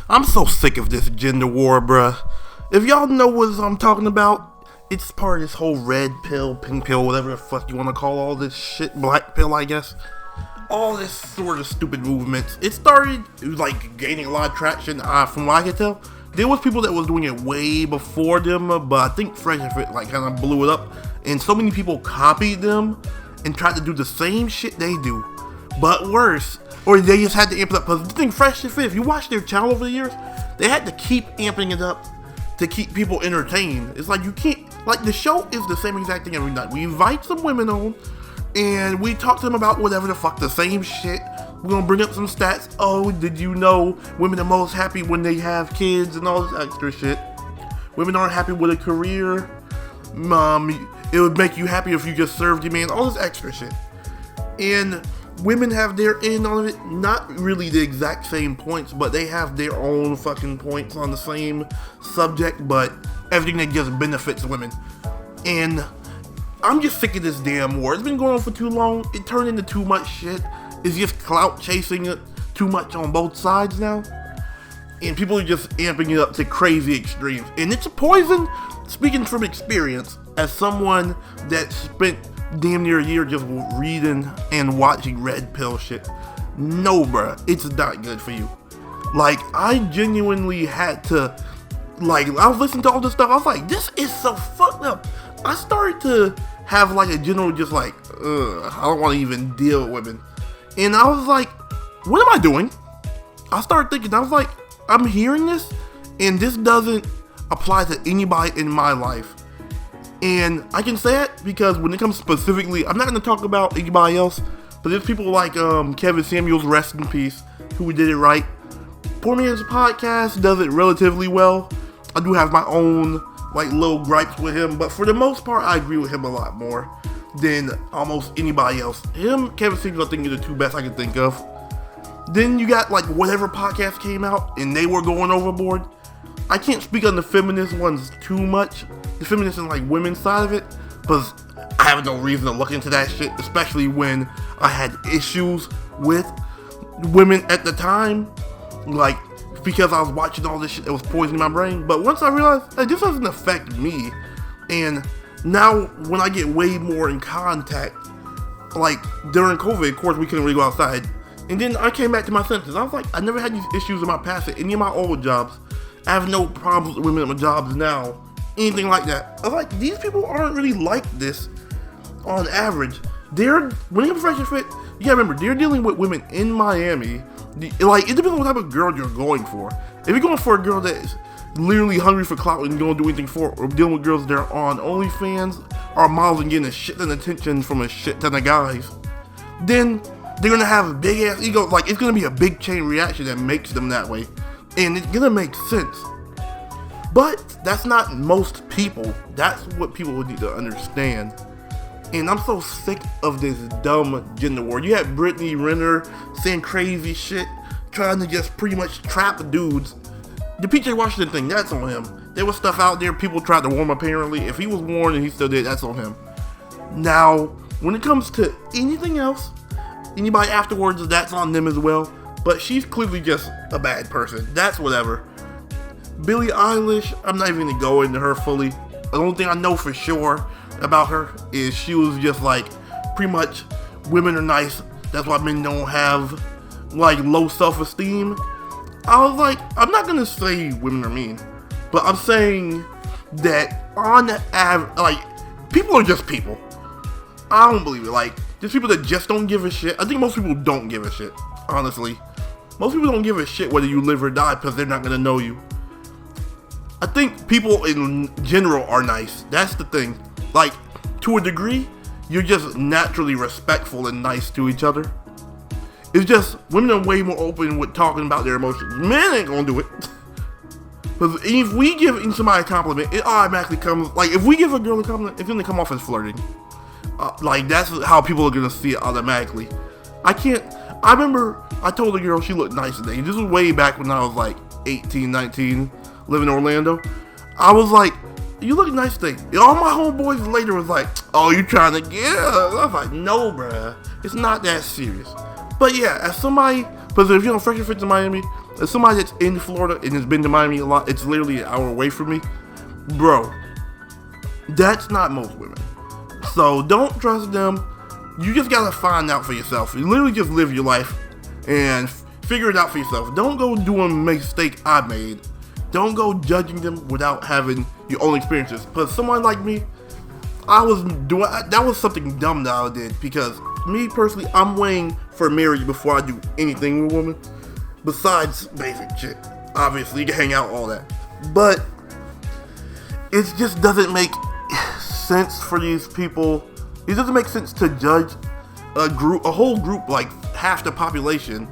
I'm so sick of this gender war, bruh. If y'all know what I'm talking about, it's part of this whole red pill, pink pill, whatever the fuck you want to call all this shit, black pill, I guess. All this sort of stupid movements. It started, like, gaining a lot of traction, from what I can tell. There was people that was doing it way before them, but I think Fresh and Fit, like, kind of blew it up. And so many people copied them and tried to do the same shit they do, but worse. Or they just had to amp it up. Because the thing, Fresh and Fit, if you watch their channel over the years, they had to keep amping it up to keep people entertained. It's like you can't, like the show is the same exact thing every night. We invite some women on, and we talk to them about whatever the fuck, the same shit. We're gonna bring up some stats. Oh, did you know women are most happy when they have kids and all this extra shit? Women aren't happy with a career. It would make you happy if you just served your man. All this extra shit. And women have their end on it. Not really the exact same points, but they have their own fucking points on the same subject, but everything that just benefits women. And I'm just sick of this damn war. It's been going on for too long. It turned into too much shit. It's just clout chasing it too much on both sides now. And people are just amping it up to crazy extremes. And it's a poison, speaking from experience, as someone that spent damn near a year just reading and watching red pill shit. No, bruh, it's not good for you. Like, I genuinely had to, like, I was listening to all this stuff, I was like, this is so fucked up. I started to have, like, a general just like, I don't want to even deal with women. And I was like, what am I doing? I started thinking, I was like, I'm hearing this, and this doesn't apply to anybody in my life. And I can say it because when it comes specifically, I'm not going to talk about anybody else, but there's people like Kevin Samuels, rest in peace, who did it right. Poor Man's Podcast does it relatively well. I do have my own like little gripes with him, but for the most part, I agree with him a lot more than almost anybody else. Him, Kevin Samuels, I think are the two best I can think of. Then you got like whatever podcast came out, and they were going overboard. I can't speak on the feminist ones too much. The feminist and like women's side of it, because I have no reason to look into that shit, especially when I had issues with women at the time, like because I was watching all this shit that was poisoning my brain. But once I realized that this doesn't affect me, and now when I get way more in contact, like during COVID, of course we couldn't really go outside, and then I came back to my senses. I was like, I never had these issues in my past at any of my old jobs. I have no problems with women at my jobs now, anything like that. I was like, these people aren't really like this on average. When you have a Fresh and Fit, you gotta remember, they're dealing with women in Miami. Like, it depends on what type of girl you're going for. If you're going for a girl that is literally hungry for clout and don't do anything for it, or dealing with girls that are on OnlyFans, or models and getting a shit ton of attention from a shit ton of guys, then they're gonna have a big ass ego. Like, it's gonna be a big chain reaction that makes them that way. And it's gonna make sense. But that's not most people. That's what people would need to understand. And I'm so sick of this dumb gender war. You had Brittany Renner saying crazy shit, trying to just pretty much trap dudes. The PJ Washington thing, that's on him. There was stuff out there people tried to warn him apparently. If he was warned and he still did, that's on him. Now, when it comes to anything else, anybody afterwards, that's on them as well. But she's clearly just a bad person. That's whatever. Billie Eilish, I'm not even gonna go into her fully. The only thing I know for sure about her is she was just like, pretty much, women are nice. That's why men don't have like low self-esteem. I was like, I'm not gonna say women are mean, but I'm saying that on the average, like, people are just people. I don't believe it. Like, there's people that just don't give a shit. I think most people don't give a shit, honestly. Most people don't give a shit whether you live or die because they're not going to know you. I think people in general are nice. That's the thing. Like, to a degree, you're just naturally respectful and nice to each other. It's just, women are way more open with talking about their emotions. Men ain't going to do it. Because if we give somebody a compliment, it automatically comes, like, if we give a girl a compliment, it's going to come off as flirting. Like, that's how people are going to see it automatically. I remember I told a girl she looked nice today. This was way back when I was like 18, 19, living in Orlando. I was like, you look nice today. And all my homeboys later was like, oh, you trying to get her? I was like, no, bruh. It's not that serious. But yeah, as somebody, because if you're on Fresh and Fit in Miami, As somebody that's in Florida and has been to Miami a lot, it's literally an hour away from me. Bro, that's not most women. So don't trust them. You just gotta find out for yourself. You literally just live your life and figure it out for yourself. Don't go doing a mistake I made. Don't go judging them without having your own experiences. But someone like me, that was something dumb that I did, because me personally, I'm waiting for marriage before I do anything with a woman. Besides basic shit. Obviously, you can hang out, all that. But it just doesn't make sense for these people. It doesn't make sense to judge a whole group, like half the population,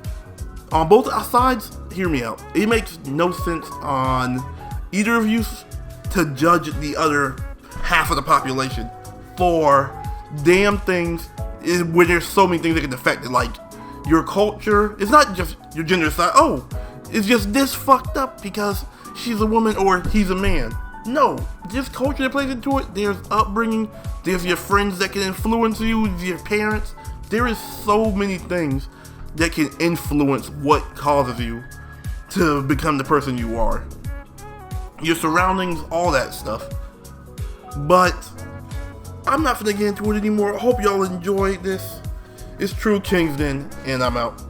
on both sides. Hear me out. It makes no sense on either of you to judge the other half of the population for damn things where there's so many things that can affect it, like your culture. It's not just your gender side. Oh, it's just this fucked up because she's a woman or he's a man. No, just culture that plays into it. There's upbringing. There's your friends that can influence you. Your parents. There is so many things that can influence what causes you to become the person you are. Your surroundings, all that stuff. But I'm not gonna get into it anymore. I hope y'all enjoyed this. It's True Kingston, and I'm out.